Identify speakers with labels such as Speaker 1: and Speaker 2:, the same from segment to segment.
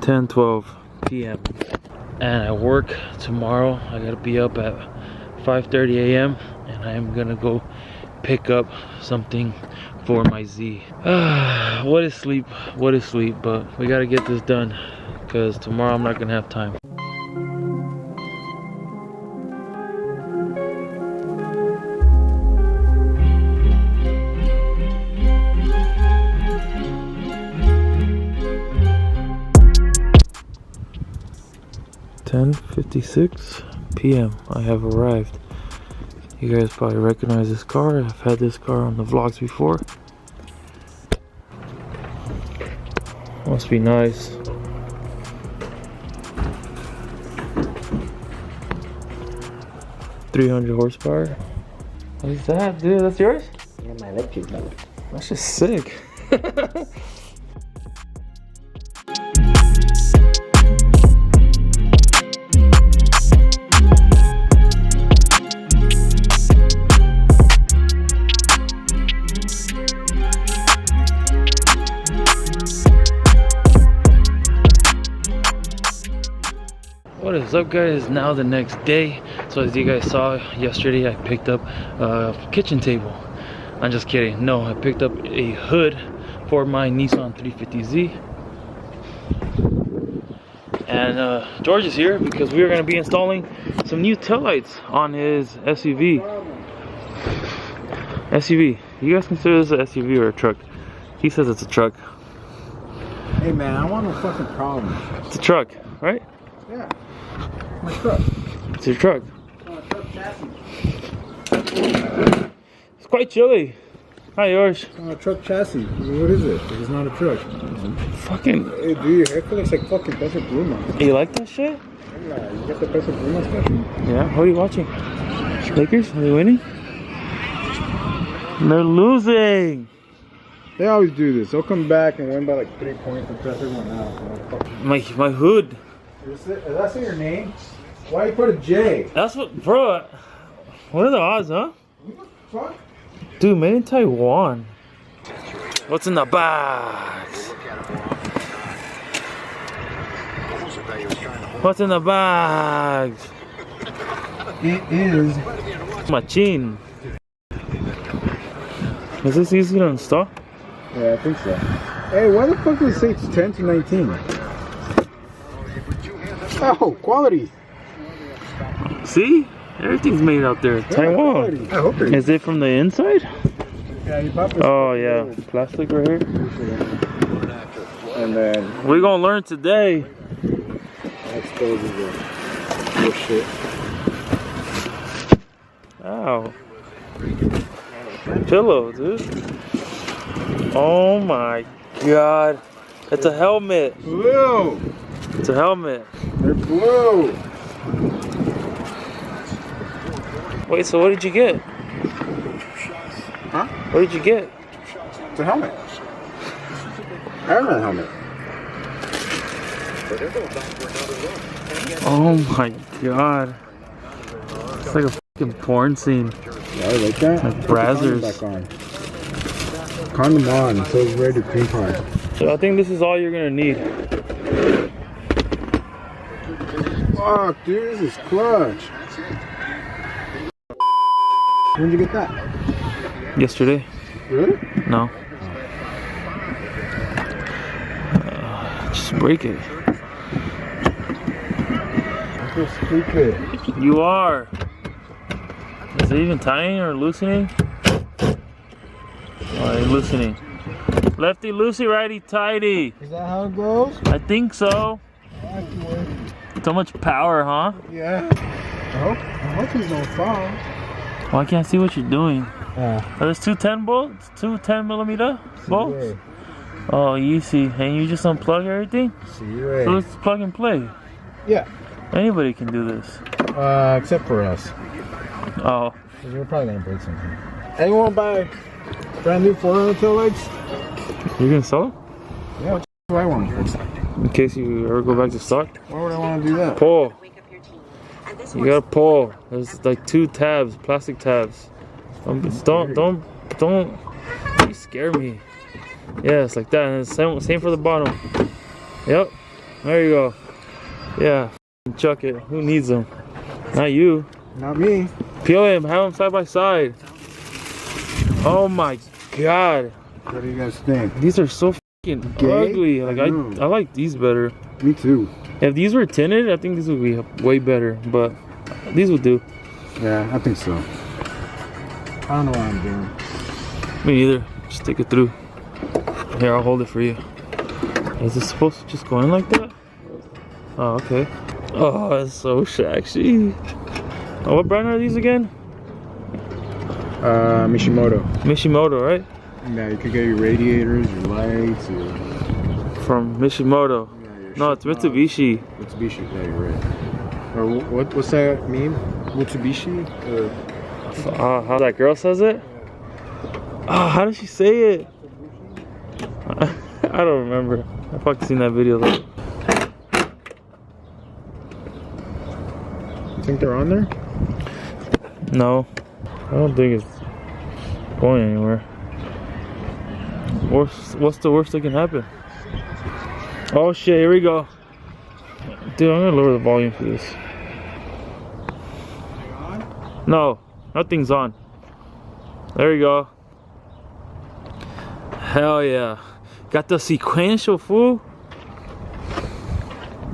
Speaker 1: (10:12 p.m.) and I work tomorrow. I gotta be up at 5:30 a.m. and I am gonna go pick up something for my Z. What is sleep, but we gotta get this done because tomorrow I'm not gonna have time. (10:56 p.m.) I have arrived. You guys probably recognize this car. I've had this car on the vlogs before. Must be nice. (300 horsepower). What is that, dude? That's yours?
Speaker 2: Yeah, my electric motor.
Speaker 1: That's just sick. What is up, guys? Now the next day. So as you guys saw yesterday, I picked up a kitchen table. I'm just kidding. No, I picked up a hood for my Nissan 350Z. And George is here because we are going to be installing some new taillights on his SUV. You guys consider this an SUV or a truck? He says it's a truck.
Speaker 2: Hey man, I want no fucking problems.
Speaker 1: It's a truck, right?
Speaker 2: Yeah. My truck.
Speaker 1: It's your truck.
Speaker 2: Truck chassis.
Speaker 1: It's quite chilly. Hi, yours.
Speaker 2: Truck chassis. What is it? It's not a truck.
Speaker 1: Fucking.
Speaker 2: Hey, dude, your haircut looks like fucking Peso Pluma.
Speaker 1: You like that shit?
Speaker 2: Yeah, you got the Peso Pluma special?
Speaker 1: Yeah. What are you watching? Lakers? Are they winning? They're losing.
Speaker 2: They always do this. They'll come back and win by like 3 points and press everyone out.
Speaker 1: My hood.
Speaker 2: Does that say your name? Why you put a J?
Speaker 1: That's what, bro. What are the odds, huh?
Speaker 2: What the fuck?
Speaker 1: Dude, made in Taiwan. What's in the box? What's in the box?
Speaker 2: It is
Speaker 1: Machine. Is this easy to install?
Speaker 2: Yeah, I think so. Hey, why the fuck does it say it's 10 to 19? Oh, quality.
Speaker 1: See? Everything's made out there.
Speaker 2: Yeah,
Speaker 1: Taiwan.
Speaker 2: quality. I hope it is.
Speaker 1: Is it from the inside?
Speaker 2: Yeah, you pop it.
Speaker 1: Oh, yeah. Plastic right here.
Speaker 2: And then
Speaker 1: We're gonna learn today.
Speaker 2: exposes it. Oh, shit.
Speaker 1: Ow. Pillow, dude. Oh my god. It's a helmet.
Speaker 2: Blue.
Speaker 1: It's a helmet.
Speaker 2: They're blue.
Speaker 1: Wait, so what did you get?
Speaker 2: Huh?
Speaker 1: What did you get?
Speaker 2: It's a helmet. Iron Man helmet.
Speaker 1: Oh my god. It's like a fucking porn scene.
Speaker 2: Yeah, I like that.
Speaker 1: Like Brazzers.
Speaker 2: Back on. Condom on, so it's ready to cream pie.
Speaker 1: So I think this is all you're gonna need.
Speaker 2: Fuck, dude, this is clutch. When did you get that?
Speaker 1: Yesterday?
Speaker 2: Really?
Speaker 1: No. Just break it.
Speaker 2: I'm so stupid.
Speaker 1: You are. Is it even tightening or loosening? Oh, it's loosening. Lefty loosey, righty tighty.
Speaker 2: Is that how it goes?
Speaker 1: I think so. So much power, huh?
Speaker 2: Yeah. I hope he's no foul.
Speaker 1: Well, I can't see what you're doing.
Speaker 2: Yeah.
Speaker 1: Are those two 10 bolts? Two 10mm bolts? Oh, easy. And you just unplug everything?
Speaker 2: See,
Speaker 1: So it's plug and play.
Speaker 2: yeah.
Speaker 1: Anybody can do this.
Speaker 2: Except for us.
Speaker 1: Oh.
Speaker 2: Because we're probably gonna break something. Anyone buy brand new 4RUNNER tail lights?
Speaker 1: You gonna sell them?
Speaker 2: Yeah. do I want it for?
Speaker 1: In case you ever go back to stock.
Speaker 2: Why would I want to do that?
Speaker 1: Pull. You gotta pull. There's like 2 tabs, plastic tabs. Don't you scare me. Yeah, it's like that. And it's same for the bottom. Yep. There you go. Yeah. Chuck it. Who needs them? Not you.
Speaker 2: Not me.
Speaker 1: Peel him. Have them side by side. Oh my god.
Speaker 2: What do you guys think?
Speaker 1: These are so fucking ugly. Like I like these better.
Speaker 2: Me too.
Speaker 1: If these were tinted, I think these would be way better. But these would do.
Speaker 2: Yeah, I think so. I don't know what I'm doing.
Speaker 1: Me neither. Just take it through. Here, I'll hold it for you. Is this supposed to just go in like that? Oh, okay. Oh, it's so sexy. Oh, what brand are these again?
Speaker 2: Mishimoto.
Speaker 1: Mishimoto, right?
Speaker 2: Yeah, you could get your radiators, your lights,
Speaker 1: From Mishimoto.
Speaker 2: yeah,
Speaker 1: No, it's Mitsubishi.
Speaker 2: Mitsubishi, yeah, you're right. Or what's that mean? Mitsubishi? Or
Speaker 1: How that girl says it? Oh, how does she say it? I don't remember. I've fucking seen that video though.
Speaker 2: you think they're on there?
Speaker 1: No, I don't think it's going anywhere. What's the worst that can happen? Oh shit, here we go. Dude, I'm gonna lower the volume for this. No, nothing's on. There you go. Hell yeah. Got the sequential, fool.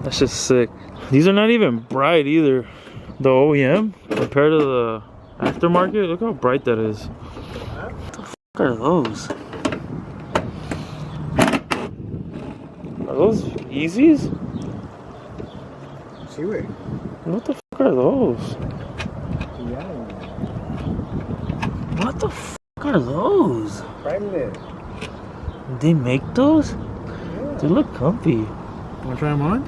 Speaker 1: That's just sick. These are not even bright either. The OEM compared to the aftermarket, look how bright that is. What the fuck are those? Are those Yeezys?
Speaker 2: See wait.
Speaker 1: What the fuck are those?
Speaker 2: Yeah.
Speaker 1: What the fuck are those?
Speaker 2: Private.
Speaker 1: They make those?
Speaker 2: Yeah.
Speaker 1: They look comfy.
Speaker 2: Wanna try them on?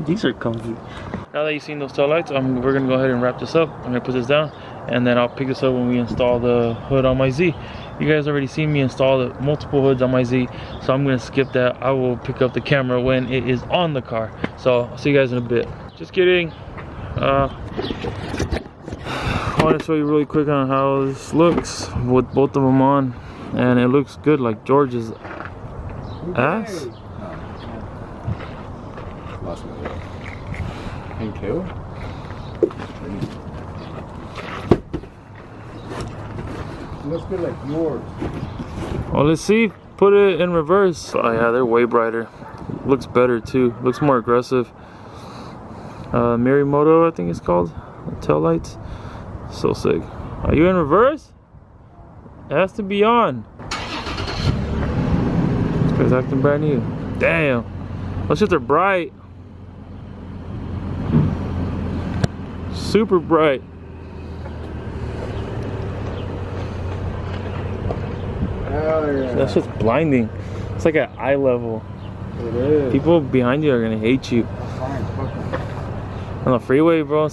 Speaker 1: These are comfy. Now that you've seen those tail lights, we're gonna go ahead and wrap this up. I'm gonna put this down, and then I'll pick this up when we install the hood on my Z. You guys already seen me install the multiple hoods on my Z, so I'm gonna skip that. I will pick up the camera when it is on the car. So I'll see you guys in a bit. Just kidding. I want to show you really quick on how this looks with both of them on, and it looks good like George's ass.
Speaker 2: Lost my way. And kill? Looks good like yours.
Speaker 1: Well, let's see. Put it in reverse. Oh yeah, they're way brighter. Looks better too. Looks more aggressive. Mirimoto, I think it's called. Tail lights. So sick. Are you in reverse? It has to be on. This guy's acting brand new. Damn. Those shit are bright. Super bright.
Speaker 2: Hell yeah.
Speaker 1: That's just blinding. It's like at eye level.
Speaker 2: It is.
Speaker 1: People behind you are gonna hate you.
Speaker 2: Fine, fuck it.
Speaker 1: On the freeway, bro,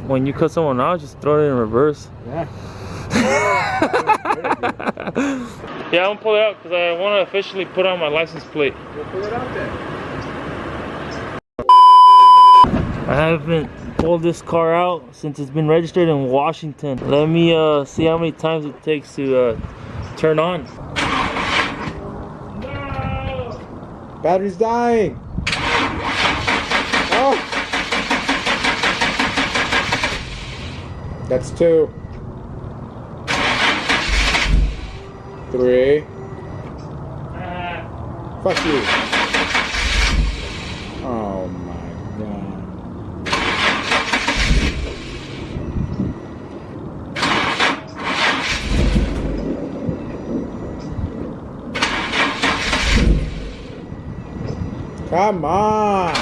Speaker 1: when you cut someone out, just throw it in reverse.
Speaker 2: Yeah.
Speaker 1: Yeah, I'm gonna pull it out because I want to officially put on my license plate.
Speaker 2: We'll pull it out then.
Speaker 1: I haven't pulled this car out since it's been registered in Washington. Let me see how many times it takes to turn on. No!
Speaker 2: Battery's dying. Oh. That's 2. 3. Fuck you. Oh my god. Come on.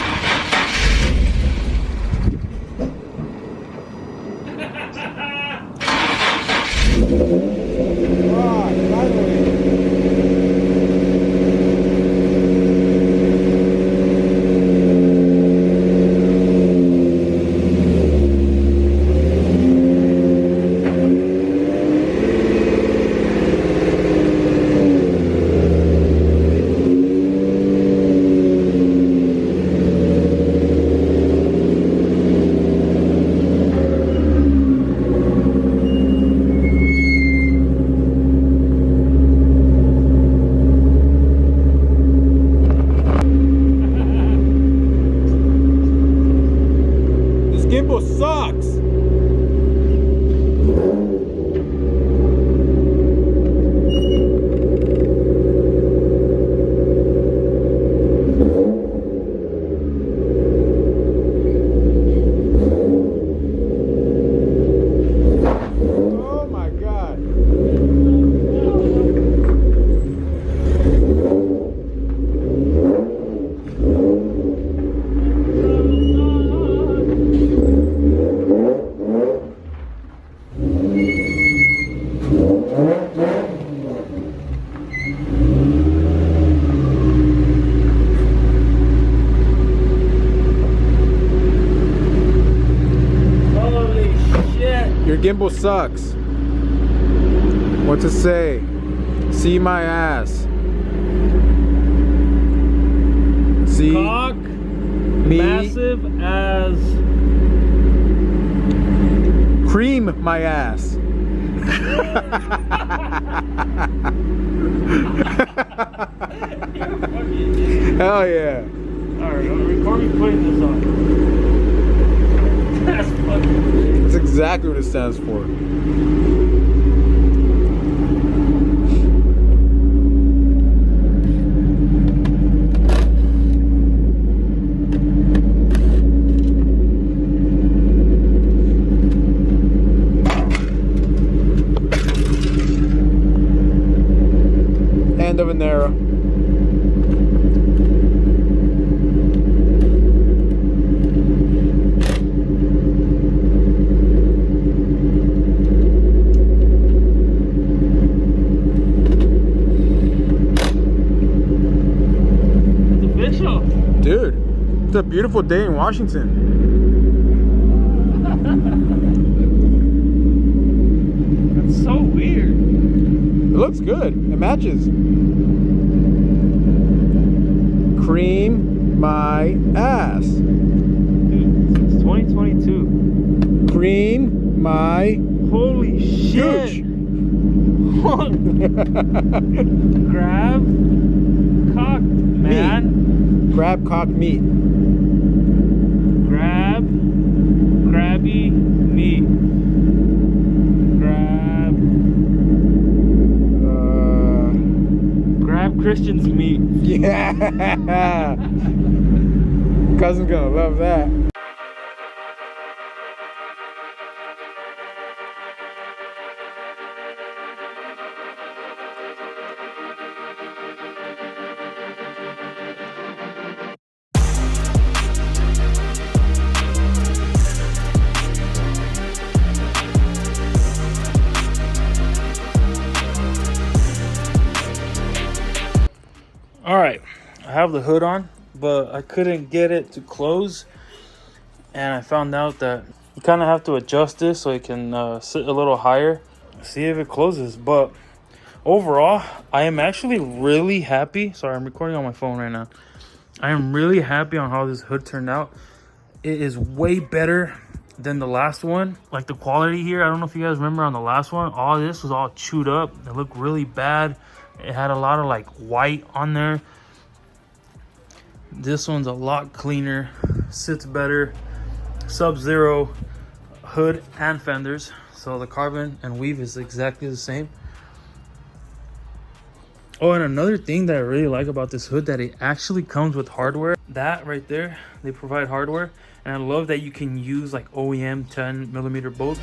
Speaker 2: gimbal sucks. What to say? See my ass. See
Speaker 1: Cock
Speaker 2: me.
Speaker 1: massive as
Speaker 2: Cream my ass. Hell yeah.
Speaker 1: Alright, record me putting this on. That's funny.
Speaker 2: That's exactly what it stands for. End of an era.
Speaker 1: It's official.
Speaker 2: Dude, it's a beautiful day in Washington.
Speaker 1: That's so weird.
Speaker 2: It looks good. It matches. Cream my ass.
Speaker 1: Dude, it's 2022.
Speaker 2: Cream my
Speaker 1: Holy shit.
Speaker 2: gooch.
Speaker 1: Grab cock, man.
Speaker 2: Grab cock meat.
Speaker 1: Grab grabby meat. Grab Christian's meat.
Speaker 2: Yeah. Cousin's gonna love that.
Speaker 1: All right, I have the hood on, but I couldn't get it to close, and I found out that you kind of have to adjust this so it can sit a little higher, see if it closes. But overall, I am actually really happy. Sorry, I'm recording on my phone right now. I am really happy on how this hood turned out. It is way better than the last one. Like the quality here, I don't know if you guys remember on the last one, all this was all chewed up. It looked really bad. It had a lot of like white on there. This one's a lot cleaner, sits better. Sub-Zero hood and fenders, so the carbon and weave is exactly the same. Oh, and another thing that I really like about this hood, that it actually comes with hardware. That right there, they provide hardware, and I love that you can use like OEM 10mm bolts.